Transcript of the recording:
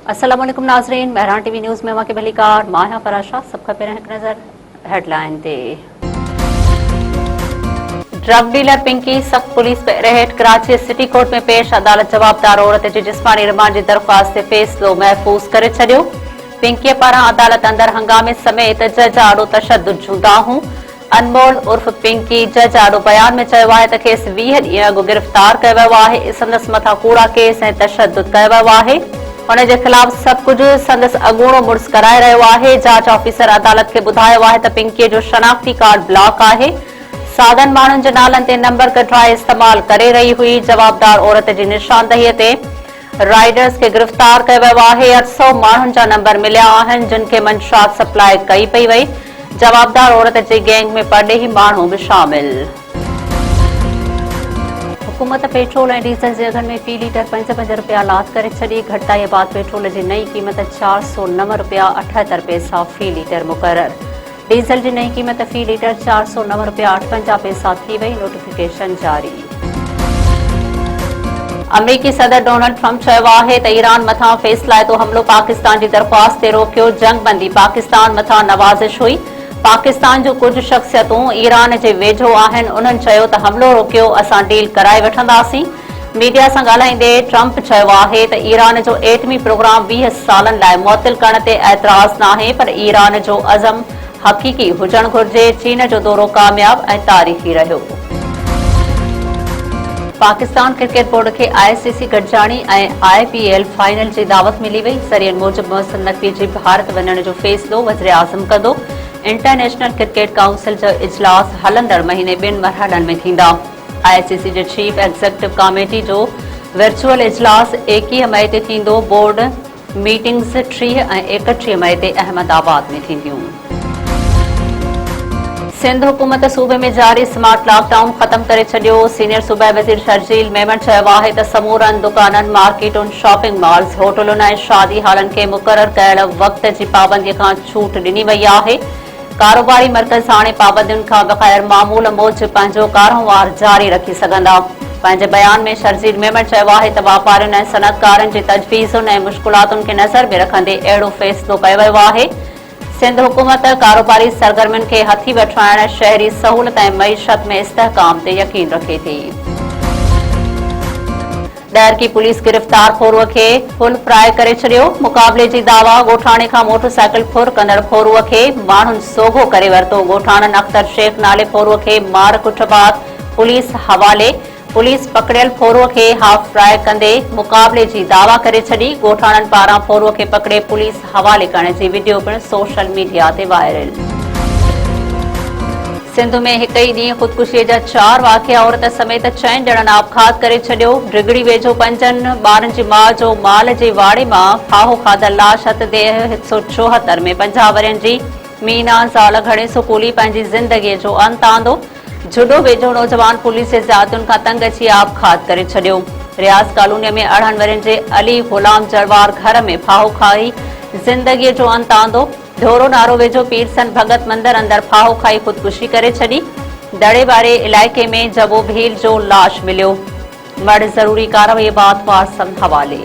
अस्सलाम वालेकुम नाज़रीन, महरान टीवी न्यूज़ में वाक़े भलीकार माया फराशा सबका पहिरियों हिकु नज़र हेडलाइन ते। ड्रग डीलर पिंकी सख्त police red Karachi city court में पेश, अदालत जवाबदार औरत जी जिस्मानी रिमांड की दरख्वास्त ते फैसलो महफूज करे छॾियो। पिंकी पारां अदालत अंदर हंगामे समेत जज आड़ो तशद्दुद जूं दाहूं। अनमोल उर्फ पिंकी जज आड़ो बयान में चयो आहे त खेसि 20 ॾींहं अॻु गिरफ़्तार कयो वियो आहे। संदसि मथां कूड़ा केस ऐं तशद्दुद कयो वियो आहे। उन जे ख़िलाफ़ सभु कुझु संदसि अॻूणो मुड़ुसु कराए रहियो आहे। जांच ऑफिसर अदालत खे ॿुधायो आहे त पिंकीअ जो शनाख़्ती कार्ड ब्लॉक आहे। सादन माण्हुनि जे नालनि ते नंबर कढाए इस्तेमाल करे रही हुई। जवाबदार औरत जी निशानदहीअ ते राइडर्स खे गिरफ़्तार कयो वियो आहे। 800 माण्हुनि जा नंबर मिलिया आहिनि जिन खे मंशात सप्लाई कई पई वई। जवाबदार औरत जी गैंग में परॾेही माण्हू भी शामिल। हुकूमत पेट्रोल ऐं डीज़ल जे अघनि में फ़ी लीटर 5 रुपया लाद करे छॾी। घटिताईअ बाद पेट्रोल जी नई क़ीमत 409 रुपया 78 पैसा फ़ी लीटर मुक़रर। डीज़ल जी नई क़ीमत फ़ी लीटर 409 रुपया 58 पैसा थी वई। नोटिफिकेशन जारी। अमरीकी सदर डोनाल्ड ट्रंप चयो आहे त ईरान मथां फ़ैसिलाइतो हमलो पाकिस्तान जी दरख़्वास्त ते रोकियो। जंगबंदी पाकिस्तान मथां नवाज़िश हुई। पाकिस्तान जो कुछ शख़्सियतूं ईरान जे वेझो आहिनि। उन्हनि चयो त हमलो रोकियो, असां डील कराए वठंदासीं। मीडिया सां ॻाल्हाईंदे ट्रंप चयो आहे त ईरान जो एटमी प्रोग्राम 20 सालनि लाइ मुअत्तल करण ते एतिराज़ नाहे, पर ईरान जो अज़म हक़ीक़ी हुजणु घुर्जे। चीन जो दौरो कामयाब ऐं तारीख़ी रहियो। पाकिस्तान क्रिकेट बोर्ड खे ICC गॾिजाणी ऐं IPL फाइनल जी दावत मिली वई। ज़रियनि मूजिबि मोहसिन नक़वी जी भारत वञण जो फ़ैसिलो वज़ीर आज़म कंदो। इंटरनेशनल क्रिकेट काउंसिल जो इजलास हलंदड़ महीने 2 मरहलनि में थींदा। ICC जे चीफ एग्ज़ीक्यूटिव कमेटी जो वर्चुअल इजलास 21 मई ते थींदो। बोर्ड मीटिंग्स 30 ऐं 31 मई ते अहमदाबाद में थींदियूं। सिंध हुकूमत सूबे में जारी स्मार्ट लॉकडाउन ख़त्म करे छॾियो। सीनियर सूबाई वज़ीर शर्जील मेमन चयो आहे त समूरनि दुकाननि, मार्केटुनि, शॉपिंग मॉल्स, होटलुनि ऐं शादी हॉलनि खे मुक़रर कयल वक़्त जी पाबंदीअ खां छूट ॾिनी वई आहे। कारोबारी मर्कज़ हाणे पाबंदियुनि खां बग़ैर मामूल मूजिबि पंहिंजो कारोबार जारी रखी सघंदा। पंहिंजे बयान में शर्जील मेमन चयो आहे त वापारियुनि ऐं सनअतकारनि जी तजवीज़ुनि ऐं मुश्किलातुनि खे नज़र में रखंदे अहिड़ो फ़ैसिलो कयो वियो आहे। सिंध हुकूमत कारोबारी सरगर्मियुनि खे हथी वठाइण, शहरी सहूलत ऐं मईशत में इस्तेहकाम ते यकीन रखे थी। डर की पुलिस गिरफ़्तार खोरूअ खे फुल फ्राई करे छॾियो। मुक़ाबले जी दावा ॻोठाणे खां मोटरसाइकिल फुर कंदड़ खोरूअ खे माण्हुनि सोघो करे वरितो। ॻोठाणनि अख्तर शेख नाले खोरूअ खे मार कुट बाद पुलिस हवाले। पुलिस पकड़ियल फोरूअ खे हाफ फ्राई कंदे मुक़ाबले जी दावा करे छॾी। ॻोठाणनि पारां फोरूअ खे पकड़े पुलिस हवाले करण जी वीडियो पिणु सोशल मीडिया ते वायरल। सिंध में हिक ई ॾींहुं ख़ुदकुशीअ जा 4 वाक़िया। औरत समेत 4 ॼणनि आपघात करे छॾियो। डिगड़ी वेझो 5 ॿारनि जी माउ जो माल जे वाड़े मां फाहो खाधल लाश हथदेह 174 में 50 वरियनि जी मीना ज़ाल घणे स्कूली पंहिंजी ज़िंदगीअ जो अंत आंदो। जुडो वेझो नौजवान पुलिस जे ज़ातियुनि खां तंग अची आपघात करे छॾियो। रियाज़ कॉलोनीअ में 18 वरियनि जे अली गुलाम जरवार घर में फाहो खाई ज़िंदगीअ जो अंत आंदो। धोरो नारो वेझो पीरसन भगत मंदर अंदर फाहो खाई ख़ुदकुशी करे छॾी। दड़े वारे इलाइक़े में जबो भील जो लाश मिलियो। मर्द ज़रूरी कार्रवाई बाद वारसनि हवाले।